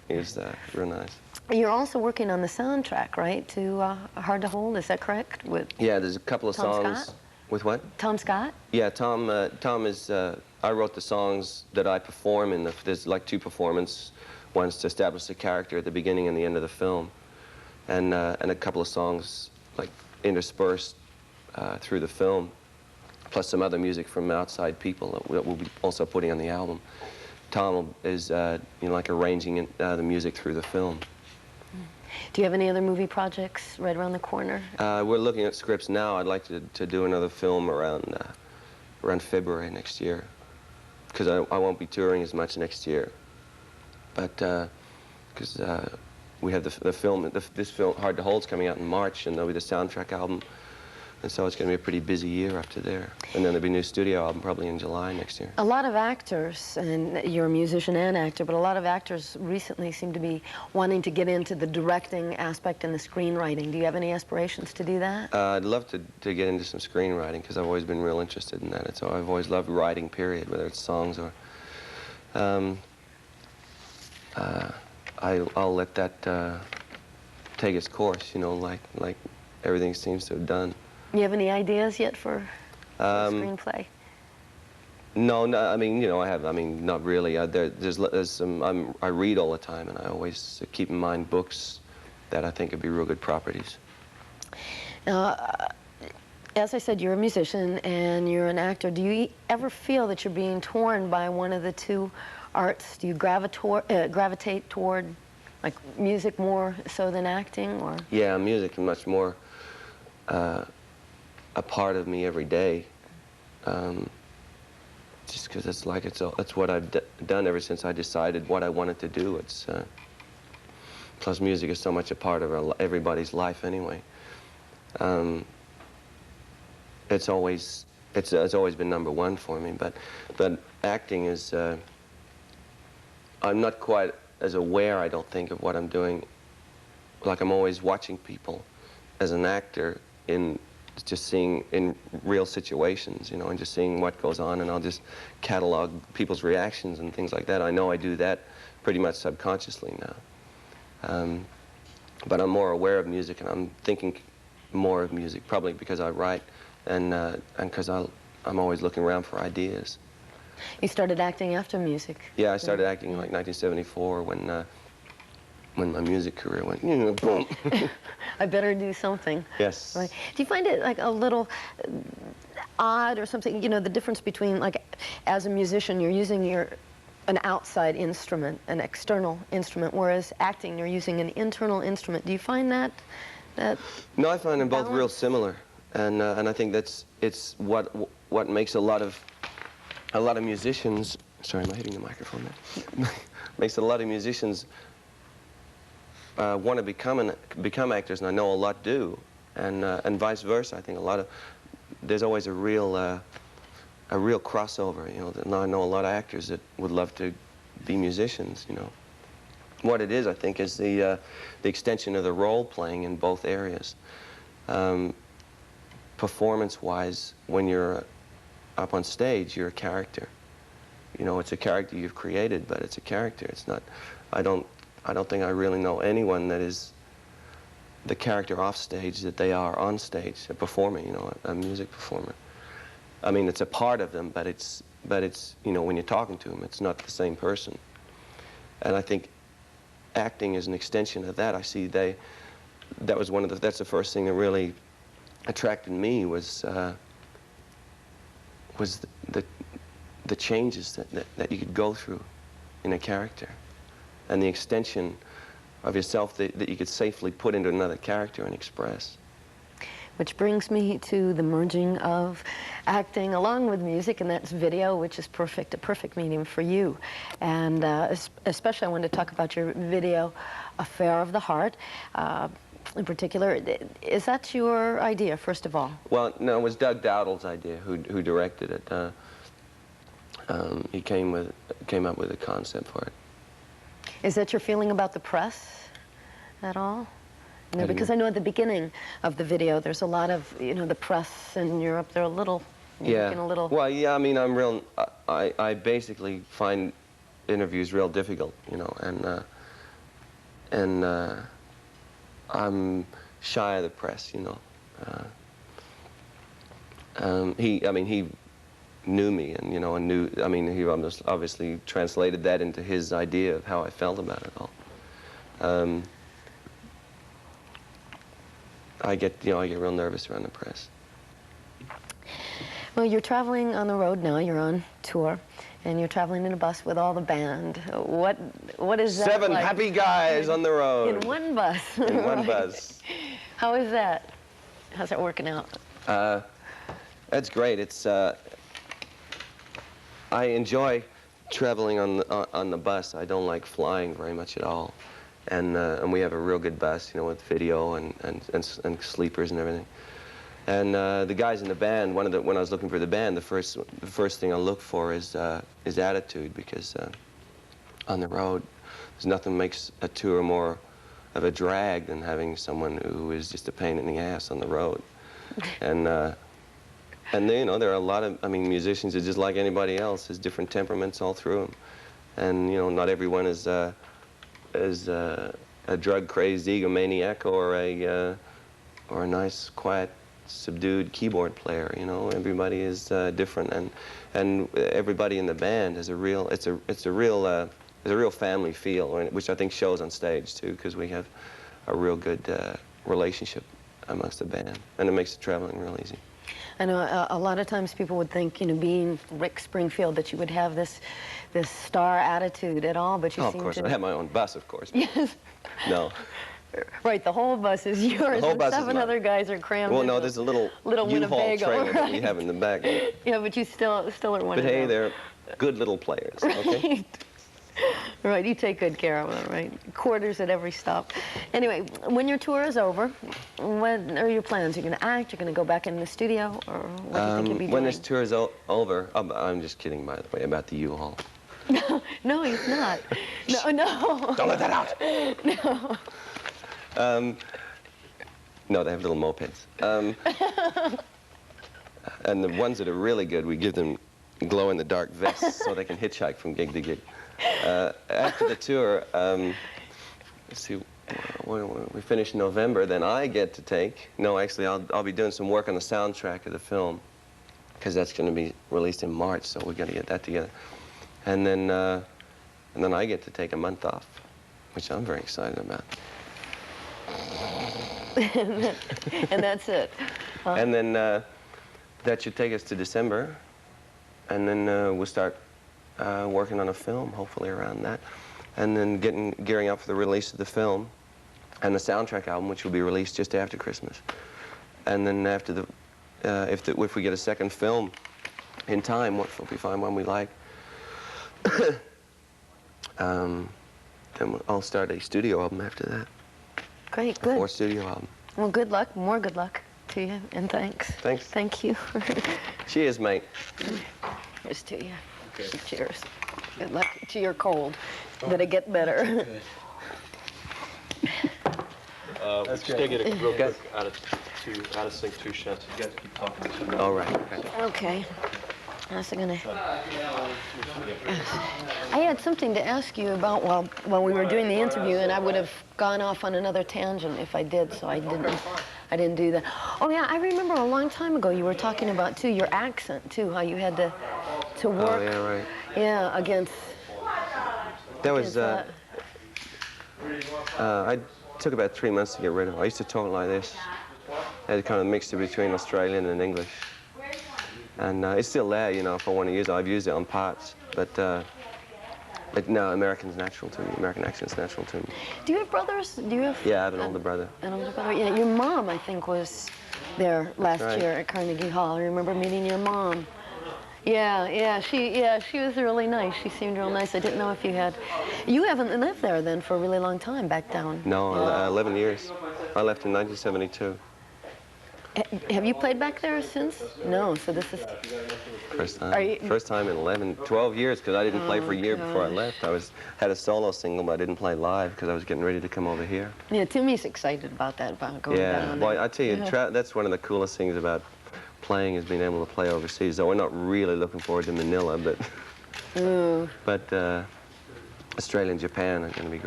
He's real nice. You're also working on the soundtrack, right, to Hard to Hold, is that correct? With Yeah, there's a couple of Tom songs. Scott? With what? Tom Scott? Yeah, Tom is, I wrote the songs that I perform in there's like two performances. One's to establish the character at the beginning and the end of the film. And a couple of songs like interspersed through the film, plus some other music from outside people that we'll be also putting on the album. Tom is, you know, like arranging the music through the film. Do you have any other movie projects right around the corner? We're looking at scripts now. I'd like to do another film around February next year, because I won't be touring as much next year. But because we have the film, this film Hard to Hold's coming out in March, and there'll be the soundtrack album, and so it's going to be a pretty busy year up to there. And then there'll be a new studio album probably in July next year. A lot of actors, and you're a musician and actor, but a lot of actors recently seem to be wanting to get into the directing aspect and the screenwriting. Do you have any aspirations to do that? I'd love to get into some screenwriting, because I've always been real interested in that. So I've always loved writing, period, whether it's songs or... I'll let that take its course, you know, like everything seems to have done. You have any ideas yet for a screenplay? No, I mean, you know, I have. I mean, not really. There's some. I read all the time, and I always keep in mind books that I think would be real good properties. As I said, you're a musician and you're an actor. Do you ever feel that you're being torn by one of the two arts? Do you gravitate toward like music more so than acting, or? Yeah, music is much more a part of me every day. Just because it's like it's what I've done ever since I decided what I wanted to do. It's plus music is so much a part of everybody's life anyway. It's always been number one for me. But acting is. I'm not quite as aware, I don't think, of what I'm doing. Like I'm always watching people as an actor in just seeing in real situations, you know, and just seeing what goes on, and I'll just catalog people's reactions and things like that. I know I do that pretty much subconsciously now. But I'm more aware of music, and I'm thinking more of music, probably because I write and because I'm always looking around for ideas. You started acting after music? Yeah, I started acting in like 1974 when my music career went, you know, boom. I better do something. Yes. Right. Do you find it like a little odd or something, you know, the difference between, like, as a musician, you're using an outside instrument, an external instrument, whereas acting, you're using an internal instrument. Do you find that No, I find them both balance? real similar, and I think it's what makes a lot of musicians. Sorry, am I hitting the microphone there? Makes a lot of musicians want to become actors, and I know a lot do, and vice versa. I think there's always a real crossover. You know, and I know a lot of actors that would love to be musicians. You know, what it is, I think, is the extension of the role playing in both areas. Performance-wise, when you're up on stage, you're a character. You know, it's a character you've created, but it's a character. It's not. I don't think I really know anyone that is the character off stage that they are on stage, a performer, you know, a music performer. I mean, it's a part of them, but it's you know, when you're talking to them, it's not the same person. And I think acting is an extension of that. I see that's the first thing that really attracted me was the changes that you could go through in a character, and the extension of yourself that you could safely put into another character and express. Which brings me to the merging of acting along with music, and that's video, which is a perfect medium for you. And especially I wanted to talk about your video, Affair of the Heart. In particular, is that your idea, first of all? Well, no, it was Doug Dowdall's idea, who directed it. He came up with a concept for it. Is that your feeling about the press at all? You know, because I know at the beginning of the video, there's a lot of, you know, the press in Europe, they're a little, yeah. A little... Well, yeah, I mean, I basically find interviews real difficult, you know, and I'm shy of the press, you know. I mean, he knew me, and you know, I mean, he obviously translated that into his idea of how I felt about it all. I get real nervous around the press. Well, you're traveling on the road now. You're on tour, and you're traveling in a bus with all the band. What is that 7 like? happy guys on the road. In one bus. In one Right. bus. How is that? How's that working out? That's great. It's I enjoy traveling on the bus. I don't like flying very much at all, and we have a real good bus, you know, with video and sleepers and everything. And the guys in the band, when I was looking for the band, the first thing I look for is attitude, because on the road, there's nothing makes a tour more of a drag than having someone who is just a pain in the ass on the road. And you know, there are a lot of, I mean, musicians are just like anybody else. There's different temperaments all through them, and you know, not everyone is a drug-crazed egomaniac or a nice, quiet, subdued keyboard player. You know, everybody is different, and everybody in the band is a real, it's a real family feel, which I think shows on stage too, because we have a real good relationship amongst the band, and it makes the traveling real easy. I know a lot of times people would think, you know, being Rick Springfield, that you would have this star attitude at all, but you seem to... Oh, of course, I have my own bus, of course. Yes. No. Right, the whole bus is yours, The whole bus and 7 is other guys are crammed Well, in no, there's a little U-Haul Winnebago, trailer that we right? have in the back. Yeah, but you still are one But of hey, them. they're good little players, okay? Right. Right, you take good care of them, right? Quarters at every stop. Anyway, when your tour is over, what are your plans? You're going to act? You're going to go back in the studio? Or what do you think you'll be doing? When this tour is over, I'm just kidding, by the way, about the U-Haul. No, he's not. No. Don't let that out. No. No, they have little mopeds. And the ones that are really good, we give them glow-in-the-dark vests so they can hitchhike from gig to gig. After the tour, let's see, when we finish in November, then I get to take, no, actually, I'll be doing some work on the soundtrack of the film, because that's going to be released in March, so we've got to get that together. And then I get to take a month off, which I'm very excited about. And that's it. Huh? And then that should take us to December, and then we'll start working on a film, hopefully around that, and then gearing up for the release of the film and the soundtrack album, which will be released just after Christmas. And then after if we get a second film in time, if we find one we like, then I'll start a studio album after that. Great, good. 4 studio album. Well, good luck, more good luck to you, and thanks. Thanks. Thank you. Cheers, mate. Cheers to you. Okay. Cheers. Good luck to your cold. That it get better. Let's just get a real quick out of sync 2 shots. You guys keep talking. All right. Okay. I was gonna. I had something to ask you about while we were doing the interview, and I would have gone off on another tangent if I did, so I didn't do that. Oh yeah, I remember a long time ago you were talking about too your accent too, how you had to work. Oh yeah, right. Yeah, against. That was. I took about 3 months to get rid of it. I used to talk like this. I had a kind of mixture between Australian and English. And it's still there, you know, if I want to use it. I've used it on parts, but no, American's natural to me. American accent's natural to me. Do you have brothers? Do you have? Yeah, I have an older brother. An older brother? Yeah, your mom, I think, was there last year at Carnegie Hall. I remember meeting your mom. Yeah, she was really nice. She seemed real nice. I didn't know if you had. You haven't lived there then for a really long time back down. No, 11 years. I left in 1972. Have you played back there since? No, so this is... First time. First time in 12 years, because I didn't play for a year before I left. I had a solo single, but I didn't play live because I was getting ready to come over here. Yeah, Timmy's excited about that, about going down. Yeah, well, I tell you, that's one of the coolest things about playing is being able to play overseas. Though we're not really looking forward to Manila, but Australia and Japan are going to be great.